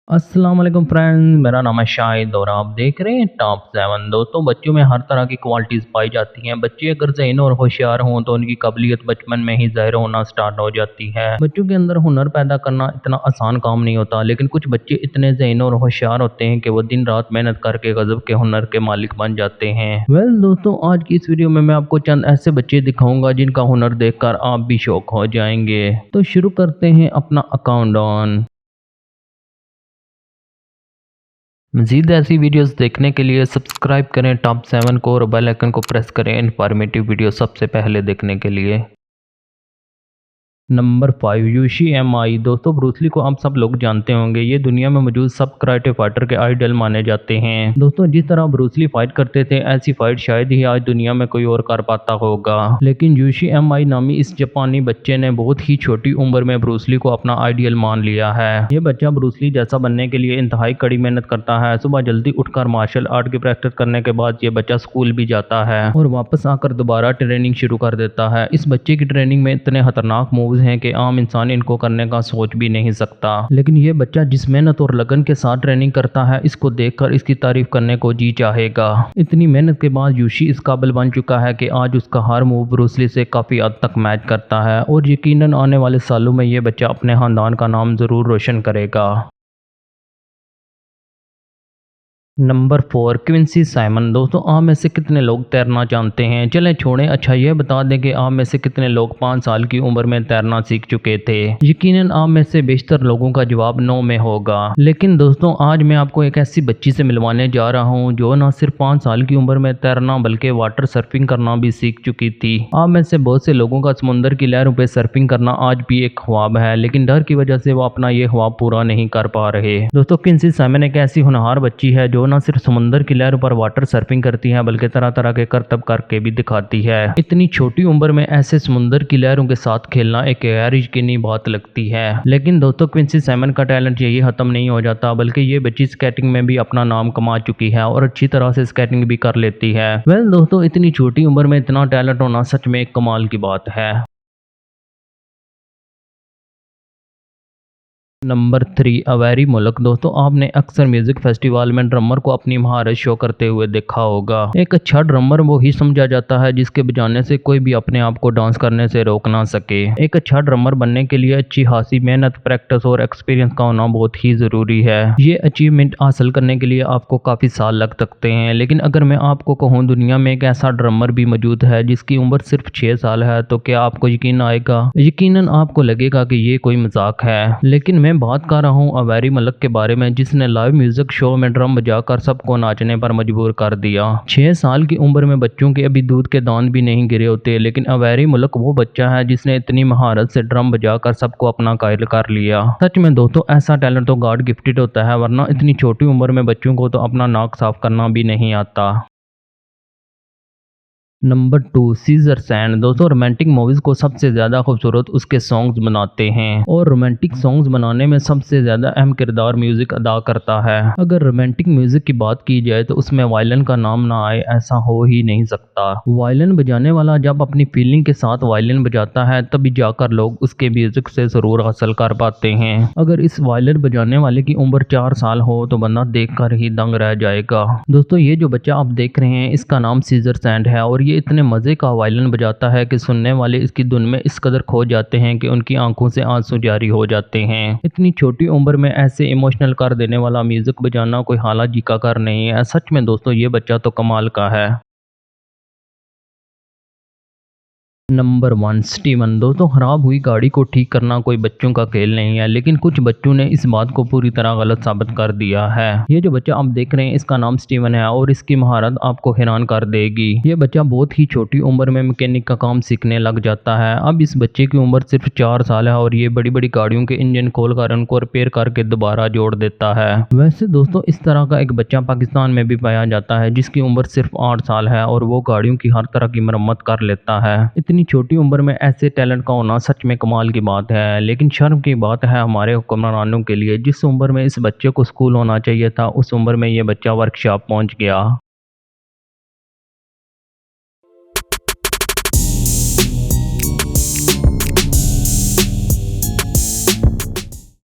अस्सलाम वालेकुम फ्रेंड्स, मेरा नाम है शाहिद और आप देख रहे हैं टॉप 7। दोस्तों, बच्चों में हर तरह की क्वालिटीज़ पाई जाती हैं। बच्चे अगर ज़हीन और होशियार हों तो उनकी काबिलियत बचपन में ही ज़ाहिर होना स्टार्ट हो जाती है। बच्चों के अंदर हुनर पैदा करना इतना आसान काम नहीं होता, लेकिन कुछ बच्चे इतने ज़हीन और होशियार होते हैं कि वो दिन रात मेहनत करके गजब के हुनर के मालिक बन जाते हैं। दोस्तों, आज की इस वीडियो में मैं आपको चंद ऐसे बच्चे दिखाऊंगा जिनका हुनर देखकर आप भी शौक हो जाएंगे। तो शुरू करते हैं अपना अकाउंट ऑन। मज़ीद ऐसी वीडियोस देखने के लिए सब्सक्राइब करें टॉप 7 को और बेल आइकन को प्रेस करें इन्फॉर्मेटिव वीडियो सबसे पहले देखने के लिए। नंबर 5, यूशी एमआई। दोस्तों, ब्रूसली को आप सब लोग जानते होंगे। ये दुनिया में मौजूद सब कराटे फाइटर के आइडल माने जाते हैं। दोस्तों, जिस तरह ब्रूसली फाइट करते थे ऐसी फाइट शायद ही आज दुनिया में कोई और कर पाता होगा। लेकिन यूशी एमआई नामी इस जापानी बच्चे ने बहुत ही छोटी उम्र में ब्रूसली को अपना आइडियल मान लिया है। ये बच्चा ब्रूसली जैसा बनने के लिए इंतहाई कड़ी मेहनत करता है। सुबह जल्दी उठकर मार्शल आर्ट की प्रैक्टिस करने के बाद ये बच्चा स्कूल भी जाता है और वापस आकर दोबारा ट्रेनिंग शुरू कर देता है। इस बच्चे की ट्रेनिंग में इतने खतरनाक मूव हैं कि आम इंसान इनको करने का सोच भी नहीं सकता। लेकिन ये बच्चा जिस मेहनत और लगन के साथ ट्रेनिंग करता है, इसको देखकर इसकी तारीफ करने को जी चाहेगा। इतनी मेहनत के बाद यूशी इस काबिल बन चुका है कि आज उसका हर मूव ब्रूसली से काफी हद तक मैच करता है और यकीनन आने वाले सालों में ये बच्चा अपने खानदान का नाम जरूर रोशन करेगा। Number 4, Quincy Simon. दोस्तों, आप में से कितने लोग तैरना जानते हैं? चलें छोड़ें, अच्छा ये बता दें कि आप में से कितने लोग 5 साल की उम्र में तैरना सीख चुके थे? यकीनन आप में से बेशतर लोगों का जवाब 9 में होगा। लेकिन दोस्तों, आज मैं आपको एक ऐसी बच्ची से मिलवाने जा रहा हूँ जो न सिर्फ 5 साल की उम्र में तैरना बल्कि वाटर सर्फिंग करना भी सीख चुकी थी। आप में से बहुत से लोगों का समुद्र की लहरों पर सर्फिंग करना आज भी एक ख्वाब है, लेकिन डर की वजह से वो अपना ये ख्वाब पूरा नहीं कर पा रहे। दोस्तों, क्विंसी साइमन एक ऐसी होनहार बच्ची है जो न सिर्फ समुद्र की लहरों पर वाटर सर्फिंग करती है बल्कि तरह तरह के करतब करके भी दिखाती है। इतनी छोटी उम्र में ऐसे समुद्र की लहरों के साथ खेलना एक गैर यकीनी बात लगती है। लेकिन दोस्तों, क्विंसी साइमन का टैलेंट यही खत्म नहीं हो जाता, बल्कि ये बच्ची स्केटिंग में भी अपना नाम कमा चुकी है और अच्छी तरह से स्केटिंग भी कर लेती है। दोस्तों, इतनी छोटी उम्र में इतना टैलेंट होना सच में एक कमाल की बात है। नंबर 3, अवेरी मुल्क। दोस्तों, आपने अक्सर म्यूजिक फेस्टिवल में ड्रमर को अपनी महारत शो करते हुए देखा होगा। एक अच्छा ड्रमर वो ही समझा जाता है जिसके बजाने से कोई भी अपने आप को डांस करने से रोक ना सके। एक अच्छा ड्रमर बनने के लिए अच्छी खासी मेहनत, प्रैक्टिस और एक्सपीरियंस का होना बहुत ही जरूरी है। ये अचीवमेंट हासिल करने के लिए आपको काफी साल लग सकते हैं, लेकिन अगर मैं आपको कहूँ दुनिया में एक ऐसा ड्रमर भी मौजूद है जिसकी उम्र सिर्फ 6 साल है, तो क्या आपको यकीन आएगा? यकीनन आपको लगेगा कि ये कोई मजाक है, लेकिन मैं बात कर रहा हूँ अवेरी मलिक के बारे में, जिसने लाइव म्यूजिक शो में ड्रम बजाकर सबको नाचने पर मजबूर कर दिया। 6 साल की उम्र में बच्चों के अभी दूध के दांत भी नहीं गिरे होते, लेकिन अवेरी मलिक वो बच्चा है जिसने इतनी महारत से ड्रम बजाकर सबको अपना कायल कर लिया। सच में दोस्तों, ऐसा टैलेंट तो गॉड गिफ्टेड होता है, वरना इतनी छोटी उम्र में बच्चों को तो अपना नाक साफ करना भी नहीं आता। Number 2, Caesar Sand. दोस्तों, रोमांटिक मूवीज को सबसे ज्यादा खूबसूरत उसके सॉन्ग्स बनाते हैं और रोमांटिक सॉन्ग्स बनाने में सबसे ज्यादा अहम किरदार म्यूजिक अदा करता है। अगर रोमांटिक म्यूजिक की बात की जाए तो उसमें वायलिन का नाम ना आए ऐसा हो ही नहीं सकता। वायलिन बजाने वाला जब अपनी फीलिंग के साथ वायलिन बजाता है तभी जाकर लोग उसके म्यूजिक से जरूर हासिल कर पाते हैं। अगर इस वायलिन बजाने वाले की उम्र 4 साल हो तो बंदा देखकर ही दंग रह जाएगा। दोस्तों, ये जो बच्चा आप देख रहे हैं इसका नाम सीजर सैंड है और ये इतने मजे का वायलिन बजाता है कि सुनने वाले इसकी धुन में इस कदर खो जाते हैं कि उनकी आंखों से आंसू जारी हो जाते हैं। इतनी छोटी उम्र में ऐसे इमोशनल कर देने वाला म्यूजिक बजाना कोई हाला जी का कर नहीं है। सच में दोस्तों, ये बच्चा तो कमाल का है। Number 1, Steven. दोस्तों, खराब हुई गाड़ी को ठीक करना कोई बच्चों का खेल नहीं है, लेकिन कुछ बच्चों ने इस बात को पूरी तरह गलत साबित कर दिया है। ये जो बच्चा आप देख रहे हैं इसका नाम स्टीवन है और इसकी महारत आपको हैरान कर देगी। ये बच्चा बहुत ही छोटी उम्र में मैकेनिक का काम सीखने लग जाता है। अब इस बच्चे की उम्र सिर्फ 4 साल है और ये बड़ी बड़ी गाड़ियों के इंजन खोलकर उनको रिपेयर करके दोबारा जोड़ देता है। वैसे दोस्तों, इस तरह का एक बच्चा पाकिस्तान में भी पाया जाता है जिसकी उम्र सिर्फ 8 साल है और वो गाड़ियों की हर तरह की मरम्मत कर लेता है। इतनी छोटी उम्र में ऐसे टैलेंट का होना सच में कमाल की बात है, लेकिन शर्म की बात है हमारे हुक्मरानों के लिए। जिस उम्र में इस बच्चे को स्कूल होना चाहिए था उस उम्र में ये बच्चा वर्कशॉप पहुंच गया।